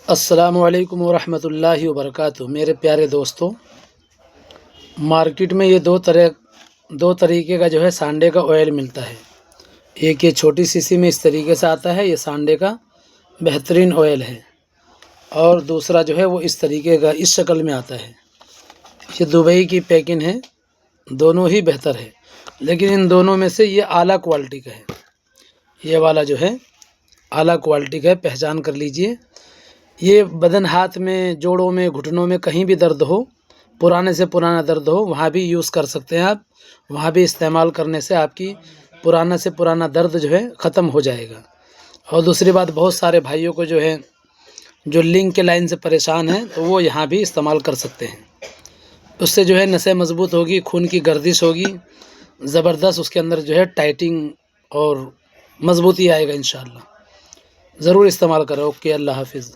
अस्सलामुअलैकुम वरहमतुल्लाहि वबरकातुहू। मेरे प्यारे दोस्तों, मार्केट में ये दो तरीके का जो है सांडे का ऑयल मिलता है। एक ये छोटी शीशी में इस तरीके से आता है, ये सांडे का बेहतरीन ऑयल है, और दूसरा जो है वो इस तरीके का इस शक्ल में आता है। ये दुबई की पैकिंग है, दोनों ही बेहतर है, लेकिन इन दोनों में से ये आला क्वालिटी का है। ये वाला जो है आला क्वालिटी का है, पहचान कर लीजिए। ये बदन, हाथ में, जोड़ों में, घुटनों में कहीं भी दर्द हो, पुराने से पुराना दर्द हो, वहाँ भी यूज़ कर सकते हैं आप। वहाँ भी इस्तेमाल करने से आपकी पुराना से पुराना दर्द जो है ख़त्म हो जाएगा। और दूसरी बात, बहुत सारे भाइयों को जो है जो लिंग के लाइन से परेशान हैं, तो वो यहाँ भी इस्तेमाल कर सकते हैं। उससे जो है नसें मज़बूत होगी, खून की गर्दिश होगी ज़बरदस्त, उसके अंदर जो है टाइटिंग और मज़बूती आएगा इंशाअल्लाह। ज़रूर इस्तेमाल करो। ओके, अल्लाह हाफ़िज़।